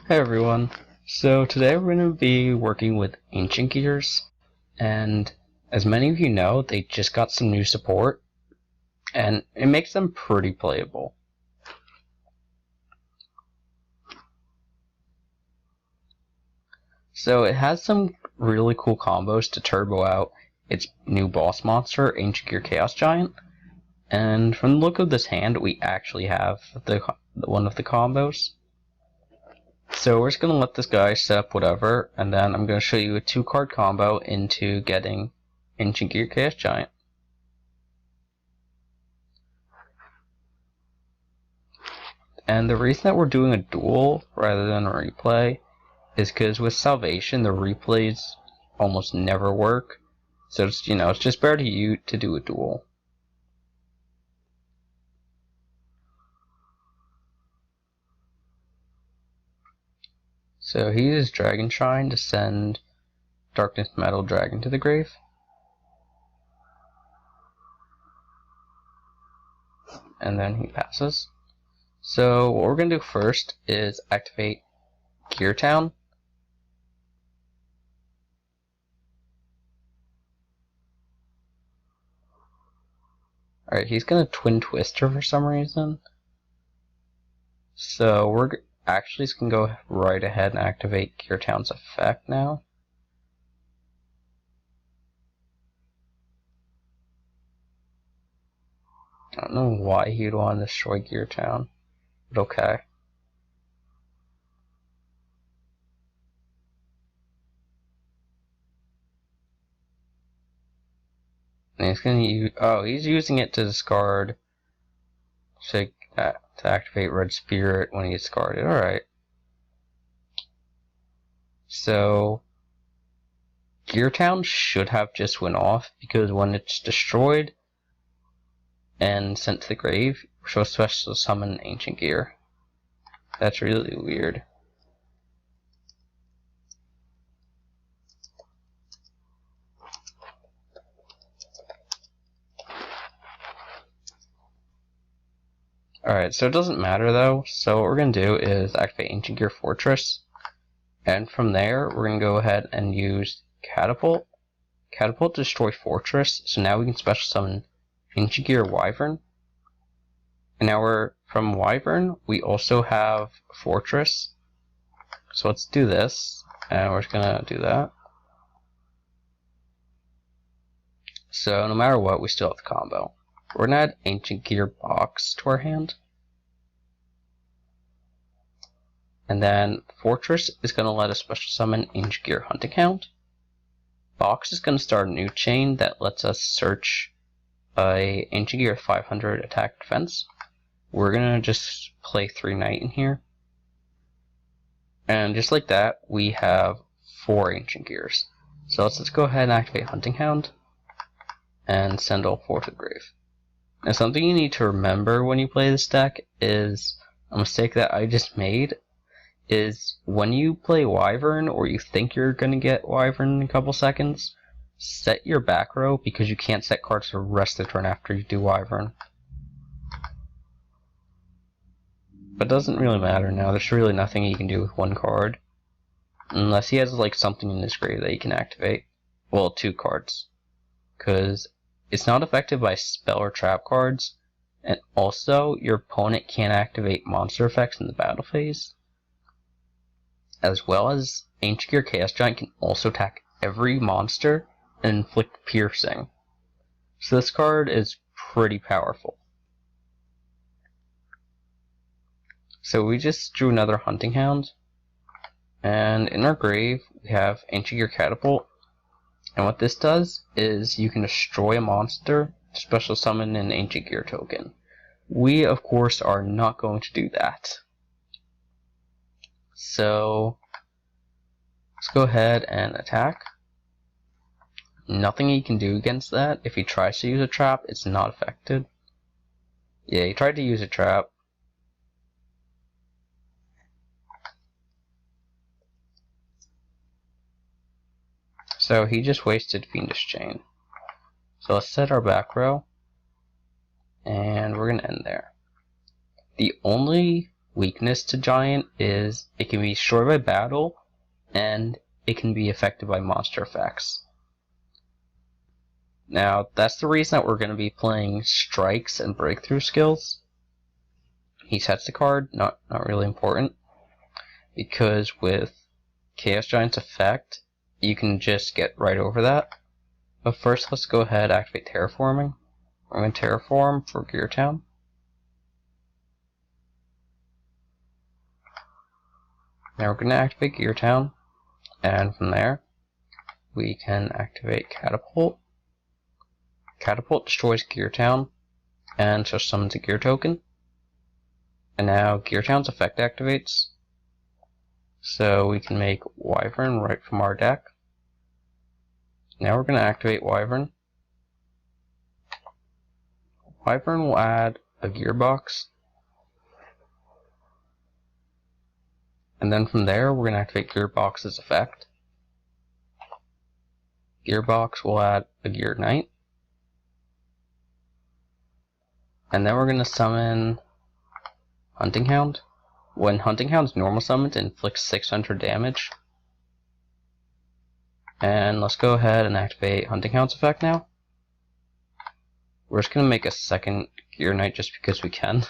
Hey everyone. So today we're going to be working with Ancient Gears, and as many of you know, they just got some new support, and it makes them pretty playable. So it has some really cool combos to turbo out its new boss monster, Ancient Gear Chaos Giant, and from the look of this hand, we actually have one of the combos. So we're just going to let this guy set up whatever, and then I'm going to show you a 2-card combo into getting Ancient Gear Chaos Giant. And the reason that we're doing a duel rather than a replay is because with Salvation, the replays almost never work. So it's, it's just better to do a duel. So he uses Dragon Shine to send Darkness Metal Dragon to the grave. And then he passes. So what we're going to do first is activate Gear Town. Alright, he's going to Twin Twister for some reason. So we're actually just going to go right ahead and activate Gear Town's effect now. I don't know why he'd want to destroy Gear Town, but okay. And he's gonna use, he's using it to discard, to activate Red Spirit when he gets discarded. Alright. So, Gear Town should have just went off, because when it's destroyed and sent to the grave, we're supposed to special summon Ancient Gear. That's really weird. Alright, so it doesn't matter though. So what we're going to do is activate Ancient Gear Fortress. And from there, we're going to go ahead and use Catapult. Catapult to destroy Fortress. So now we can special summon Ancient Gear Wyvern. And now from Wyvern, we also have Fortress. So let's do this. And we're just going to do that. So no matter what, we still have the combo. We're going to add Ancient Gear Box to our hand. And then Fortress is going to let us special summon Ancient Gear Hunting Hound. Box is going to start a new chain that lets us search a Ancient Gear 500 attack defense. We're going to just play 3 Knight in here. And just like that, we have 4 Ancient Gears. So let's go ahead and activate Hunting Hound and send all 4 to the grave. Now something you need to remember when you play this deck is a mistake that I just made is when you play Wyvern or you think you're going to get Wyvern in a couple seconds, set your back row because you can't set cards for the rest of the turn after you do Wyvern. But it doesn't really matter now, there's really nothing you can do with 1 card. Unless he has like something in his grave that he can activate. Well, 2 cards. Because it's not affected by spell or trap cards, and also your opponent can't activate monster effects in the battle phase. As well as Ancient Gear Chaos Giant can also attack every monster and inflict piercing. So this card is pretty powerful. So we just drew another Hunting Hound, and in our grave we have Ancient Gear Catapult. And what this does is you can destroy a monster to special summon an Ancient Gear token. We, of course, are not going to do that. So, let's go ahead and attack. Nothing he can do against that. If he tries to use a trap, it's not affected. Yeah, he tried to use a trap. So he just wasted Fiendish Chain. So let's set our back row. And we're going to end there. The only weakness to Giant is it can be destroyed by battle, and it can be affected by monster effects. Now, that's the reason that we're going to be playing strikes and breakthrough skills. He sets the card, not really important, because with Chaos Giant's effect, you can just get right over that. But first, let's go ahead and activate Terraforming. We're going to Terraform for Gear Town. Now we're going to activate Gear Town, and from there, we can activate Catapult. Catapult destroys Gear Town, and so summons a Gear token. And now Gear Town's effect activates, so we can make Wyvern right from our deck. Now we're going to activate Wyvern. Wyvern will add a Gearbox, and then from there we're going to activate Gearbox's effect. Gearbox will add a Gear Knight, and then we're going to summon Hunting Hound. When Hunting Hound's normal summoned, it inflicts 600 damage. And let's go ahead and activate Hunting Hound's effect now. We're just going to make a second Gear Knight just because we can. So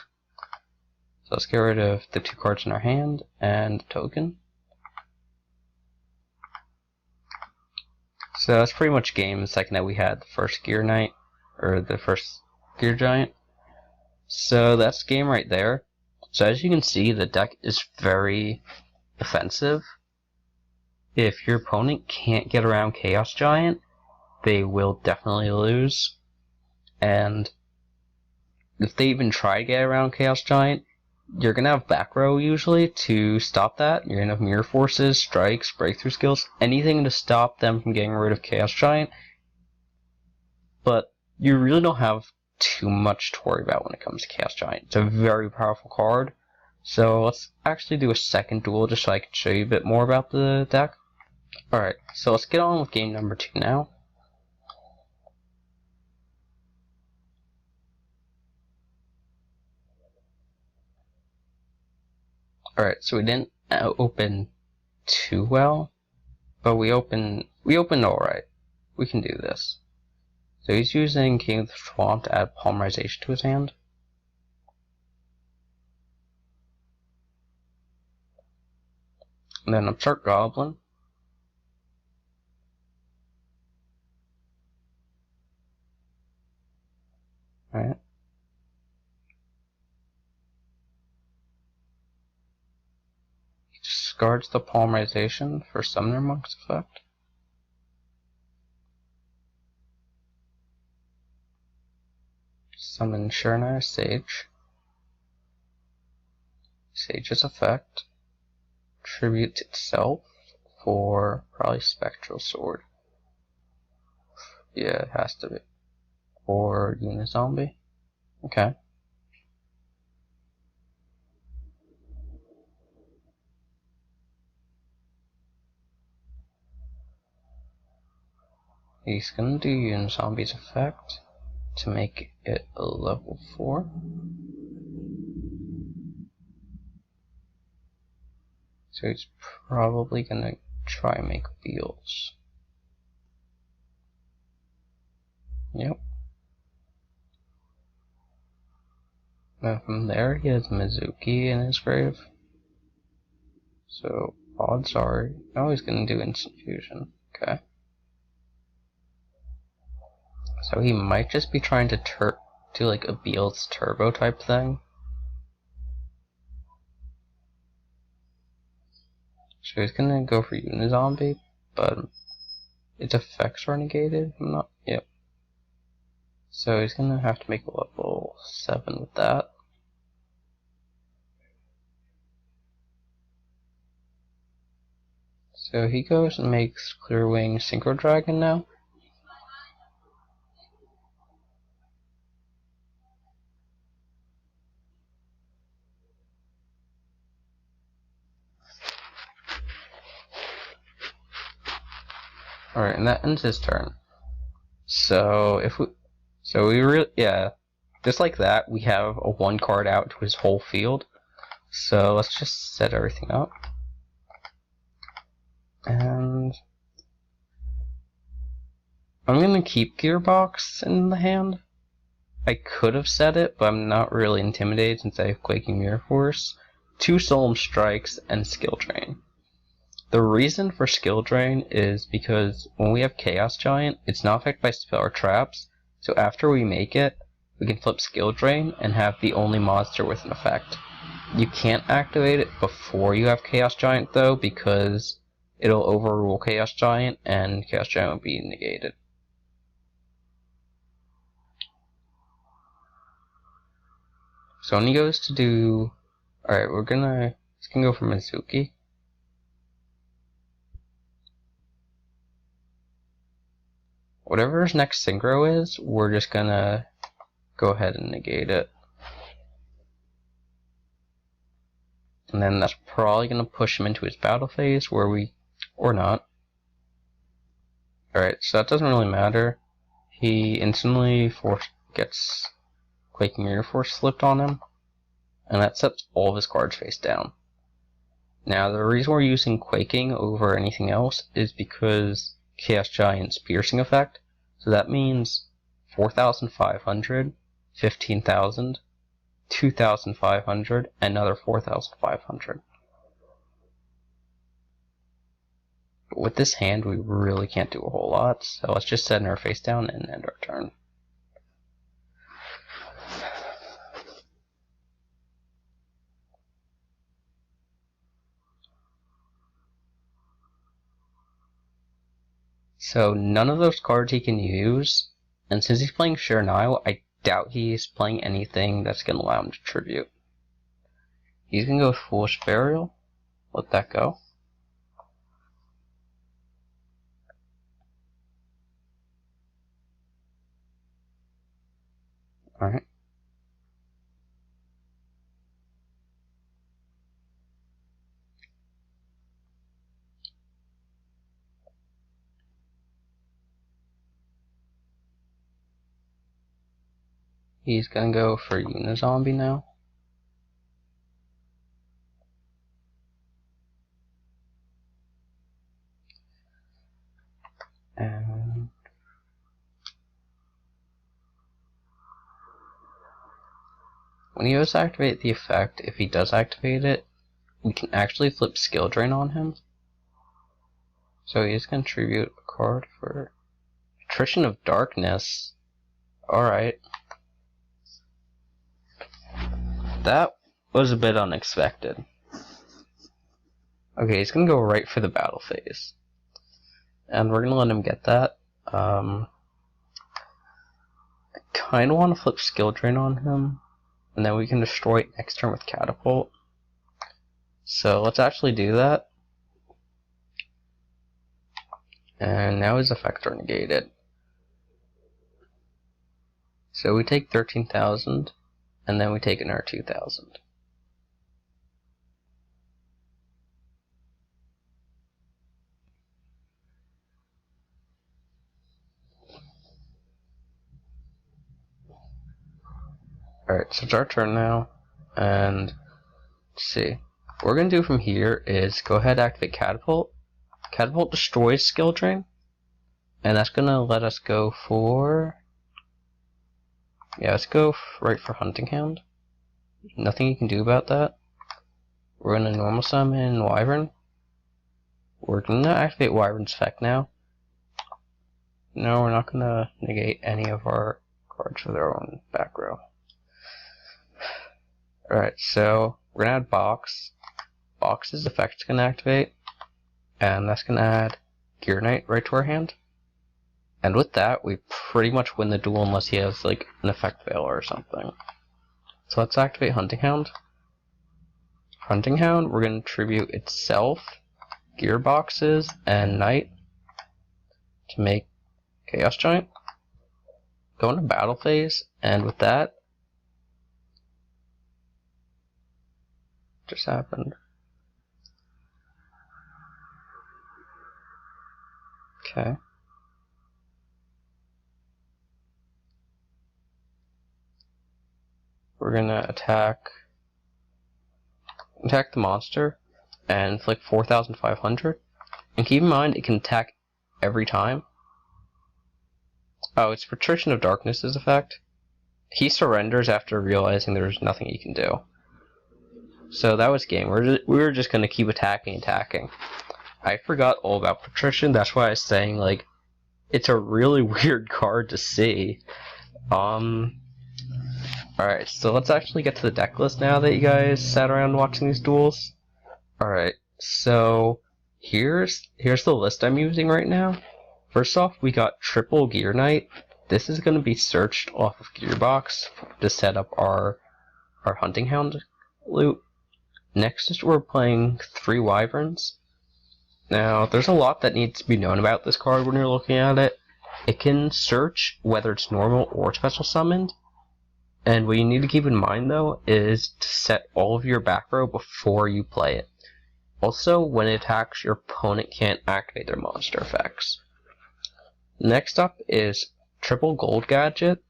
let's get rid of the 2 cards in our hand and the token. So that's pretty much game the second that we had the first Gear Knight, or the first Gear Giant. So that's game right there. So as you can see, the deck is very offensive. If your opponent can't get around Chaos Giant, they will definitely lose. And if they even try to get around Chaos Giant, you're going to have back row usually to stop that. You're going to have Mirror Forces, Strikes, Breakthrough Skills, anything to stop them from getting rid of Chaos Giant. But you really don't have too much to worry about when it comes to Chaos Giant. It's a very powerful card. So let's actually do a second duel just so I can show you a bit more about the deck. Alright, so let's get on with game number 2 now. Alright, so we didn't open too well, but we opened alright. We can do this. So he's using King of the Swamp to add Polymerization to his hand. And then Upstart Goblin. Alright. He discards the Polymerization for Summoner Monk's effect. Summon Shiranair Sage. Sage's effect. Tribute itself for probably Spectral Sword. Yeah, it has to be. Or Unizombie. Okay. He's gonna do Unizombie's effect to make it a level 4. So he's probably gonna try and make wheels. Yep. Now from there he has Mizuki in his grave. So odds are, oh, he's gonna do Instant Fusion. Okay. So he might just be trying to do like a Beals Turbo type thing. So he's gonna go for Unizombie, but its effects are negated. Yep. So he's gonna have to make a level 7 with that. So he goes and makes Clearwing Synchro Dragon now. Alright, and that ends his turn. So just like that, we have a 1 card out to his whole field. So let's just set everything up. And I'm gonna keep Gearbox in the hand. I could have set it, but I'm not really intimidated since I have Quaking Mirror Force, 2 Solemn Strikes, and Skill Drain. The reason for Skill Drain is because when we have Chaos Giant, it's not affected by spell or traps, so after we make it, we can flip Skill Drain and have the only monster with an effect. You can't activate it before you have Chaos Giant though, because it'll overrule Chaos Giant and Chaos Giant will be negated. So when he goes to do... Alright, let's go for Mizuki. Whatever his next synchro is, we're just gonna go ahead and negate it. And then that's probably gonna push him into his battle phase, or not. Alright, so that doesn't really matter. He instantly gets Quaking Mirror Force flipped on him, and that sets all of his cards face down. Now, the reason we're using Quaking over anything else is because Chaos Giant's piercing effect, so that means 4,500, 15,000, 2,500, and another 4,500. But with this hand, we really can't do a whole lot, so let's just set our face down and end our turn. So none of those cards he can use, and since he's playing Chernail, I doubt he's playing anything that's going to allow him to tribute. He's going to go with Foolish Burial, let that go. Alright. He's gonna go for Unizombie now. And when he goes to activate the effect, if he does activate it, we can actually flip Skill Drain on him. So he's gonna tribute a card for Attrition of Darkness. Alright. That was a bit unexpected. Okay, he's gonna go right for the battle phase. And we're gonna let him get that. I kinda wanna flip Skill Drain on him, and then we can destroy it next turn with Catapult. So let's actually do that. And now his effects are negated. So we take 13,000, and then we take another 2,000. Alright, so it's our turn now, and let's see. What we're going to do from here is go ahead and activate Catapult. Catapult destroys Skill Drain, and that's going to let us go for... Yeah, let's go right for Hunting Hound. Nothing you can do about that. We're going to normal summon Wyvern. We're going to activate Wyvern's effect now. No, we're not going to negate any of our cards for their own back row. Alright, so we're going to add Box. Box's effect is going to activate, and that's going to add Gear Knight right to our hand. And with that, we pretty much win the duel unless he has like an effect fail or something. So let's activate Hunting Hound. Hunting Hound, we're going to tribute itself, Gearboxes, and Knight to make Chaos Giant. Go into battle phase, and with that, just happened. Okay. We're gonna attack attack the monster, and inflict 4,500. And keep in mind, it can attack every time. Oh, it's Patrician of Darkness's effect. He surrenders after realizing there's nothing he can do. So that was game. We were just gonna keep attacking. I forgot all about Patrician. That's why I was saying, like, it's a really weird card to see. Alright, so let's actually get to the deck list now that you guys sat around watching these duels. Alright, so here's the list I'm using right now. First off, we got Triple Gear Knight. This is going to be searched off of Gearbox to set up our Hunting Hound loot. Next, we're playing 3 Wyverns. Now, there's a lot that needs to be known about this card when you're looking at it. It can search whether it's normal or special summoned. And what you need to keep in mind, though, is to set all of your back row before you play it. Also, when it attacks, your opponent can't activate their monster effects. Next up is Triple Gold Gadget.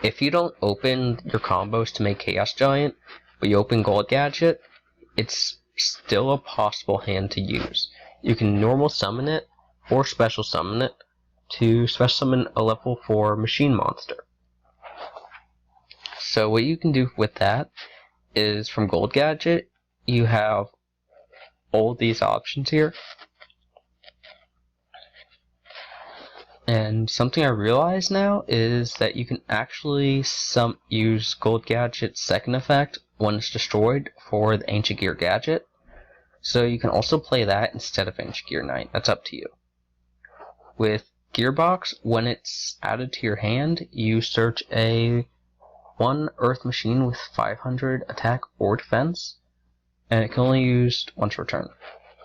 If you don't open your combos to make Chaos Giant, but you open Gold Gadget, it's still a possible hand to use. You can normal summon it, or special summon it, to special summon a level 4 machine monster. So what you can do with that is, from Gold Gadget, you have all these options here. And something I realize now is that you can actually use Gold Gadget's second effect when it's destroyed for the Ancient Gear Gadget. So you can also play that instead of Ancient Gear Knight. That's up to you. With Gearbox, when it's added to your hand, you search a 1 Earth Machine with 500 attack or defense, and it can only be used once per turn.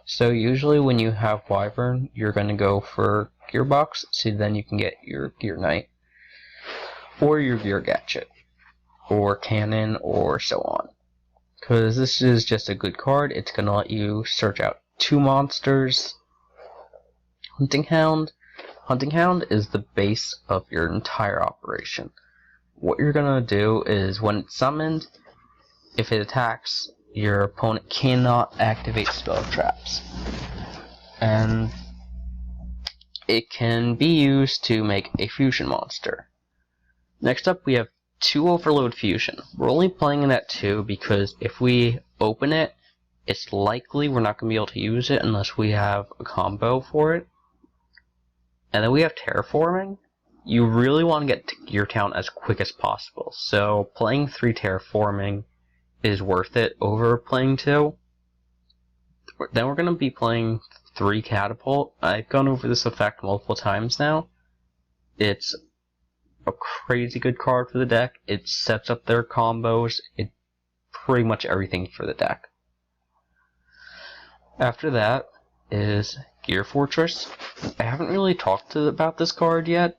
So usually when you have Wyvern, you're going to go for Gearbox, so then you can get your Gear Knight, or your Gear Gadget, or Cannon, or so on. Because this is just a good card. It's going to let you search out 2 monsters. Hunting Hound. Hunting Hound is the base of your entire operation. What you're going to do is, when it's summoned, if it attacks, your opponent cannot activate spell traps. And it can be used to make a fusion monster. Next up, we have 2 Overload Fusion. We're only playing it at 2 because if we open it, it's likely we're not going to be able to use it unless we have a combo for it. And then we have Terraforming. You really want to get to Gear Town as quick as possible, so playing 3 Terraforming is worth it over playing 2. Then we're going to be playing 3 Catapult. I've gone over this effect multiple times now. It's a crazy good card for the deck. It sets up their combos. It's pretty much everything for the deck. After that is Gear Fortress. I haven't really talked about this card yet,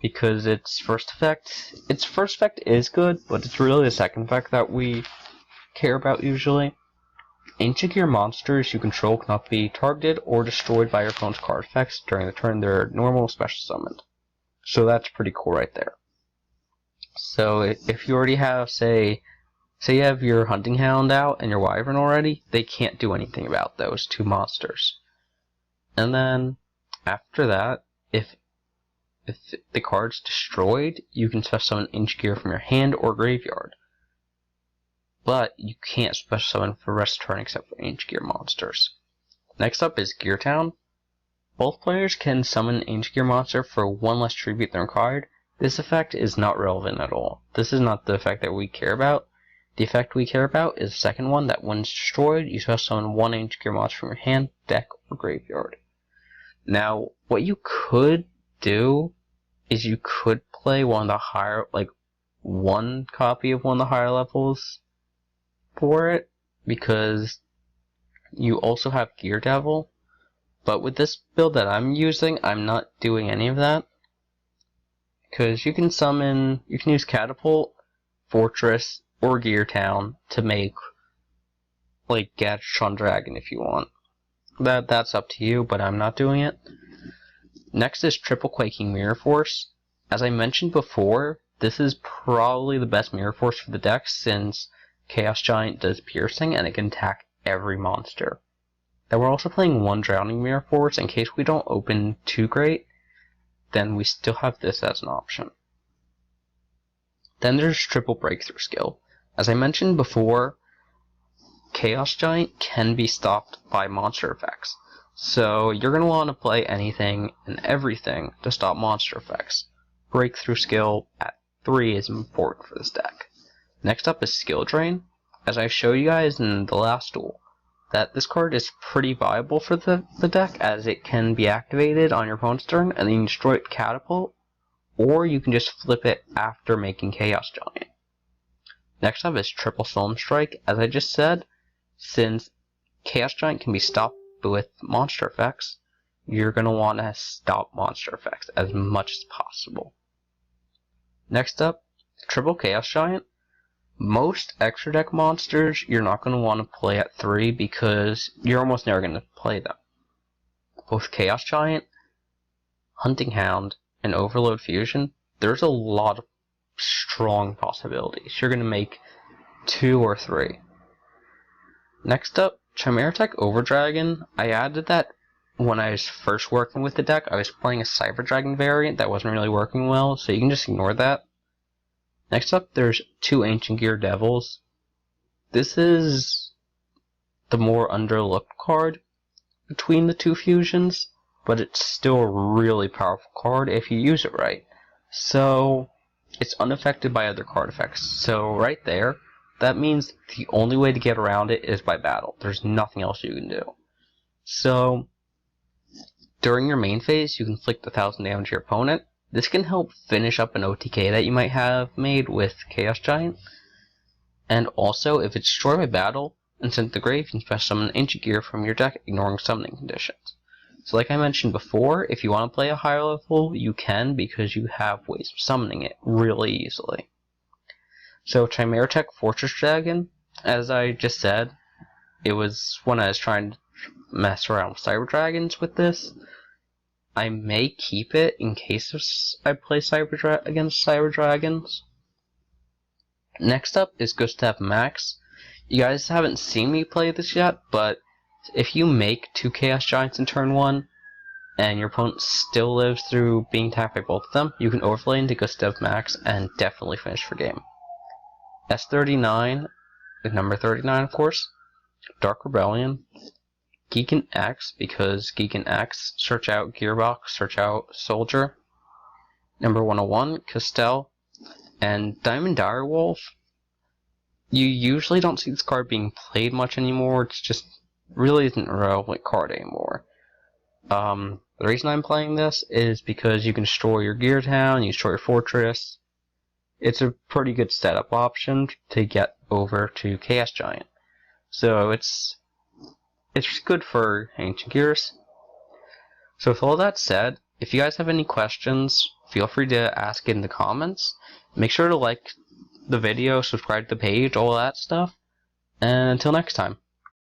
because its first effect is good, but it's really the second effect that we care about usually. Ancient Gear monsters you control cannot be targeted or destroyed by your opponent's card effects during the turn they're normal or special summoned. So that's pretty cool right there. So if you already have, say you have your Hunting Hound out and your Wyvern already, they can't do anything about those 2 monsters. And then after that, if the card's destroyed, you can special summon Ancient Gear from your hand or graveyard. But you can't special summon for the rest of the turn except for Ancient Gear monsters. Next up is Gear Town. Both players can summon an Ancient Gear monster for 1 less tribute than required. This effect is not relevant at all. This is not the effect that we care about. The effect we care about is the second one, that when it's destroyed, you special summon 1 Ancient Gear monster from your hand, deck, or graveyard. Now, what you could do is you could play one of the higher, like 1 copy of one of the higher levels for it, because you also have Gear Devil. But with this build that I'm using, I'm not doing any of that, because you can use Catapult, Fortress, or Gear Town to make like Gadgetron Dragon if you want. That's up to you, but I'm not doing it. Next is Triple Quaking Mirror Force. As I mentioned before, this is probably the best Mirror Force for the deck, since Chaos Giant does piercing, and it can attack every monster. Then we're also playing 1 Drowning Mirror Force in case we don't open too great, then we still have this as an option. Then there's Triple Breakthrough skill. As I mentioned before, Chaos Giant can be stopped by monster effects. So you're going to want to play anything and everything to stop monster effects. Breakthrough skill at 3 is important for this deck. Next up is Skill Drain. As I showed you guys in the last duel, that this card is pretty viable for the deck, as it can be activated on your opponent's turn and then you can destroy it with Catapult, or you can just flip it after making Chaos Giant. Next up is Triple Solemn Strike. As I just said, since Chaos Giant can be stopped with monster effects, you're going to want to stop monster effects as much as possible. Next up, Triple Chaos Giant. Most extra deck monsters you're not going to want to play at 3 because you're almost never going to play them. Both Chaos Giant, Hunting Hound, and Overload Fusion, there's a lot of strong possibilities. You're going to make 2 or 3. Next up, Chimera Tech Overdragon. I added that when I was first working with the deck. I was playing a Cyber Dragon variant that wasn't really working well, so you can just ignore that. Next up, there's 2 Ancient Gear Devils. This is the more underlooked card between the 2 fusions, but it's still a really powerful card if you use it right. So, it's unaffected by other card effects. So, right there, that means the only way to get around it is by battle. There's nothing else you can do. So, during your main phase, you can inflict 1,000 damage to your opponent. This can help finish up an OTK that you might have made with Chaos Giant. And also, if it's destroyed by battle and sent to the grave, you can special summon Ancient Gear from your deck, ignoring summoning conditions. So like I mentioned before, if you want to play a higher level, you can, because you have ways of summoning it really easily. So Chimera Tech Fortress Dragon, as I just said, it was when I was trying to mess around with Cyber Dragons with this. I may keep it in case I play against Cyber Dragons. Next up is Gustav Max. You guys haven't seen me play this yet, but if you make 2 Chaos Giants in turn 1, and your opponent still lives through being attacked by both of them, you can overlay into Gustav Max and definitely finish for game. S39, number 39 of course, Dark Rebellion, Geekin X, because Geekin X, search out Gearbox, search out Soldier, number 101, Castell, and Diamond Direwolf. You usually don't see this card being played much anymore, it's just really isn't a relevant card anymore. The reason I'm playing this is because you can destroy your Gear Town, you destroy your fortress. It's a pretty good setup option to get over to Chaos Giant. So it's good for Ancient Gears. So with all that said, if you guys have any questions, feel free to ask it in the comments. Make sure to like the video, subscribe to the page, all that stuff. And until next time.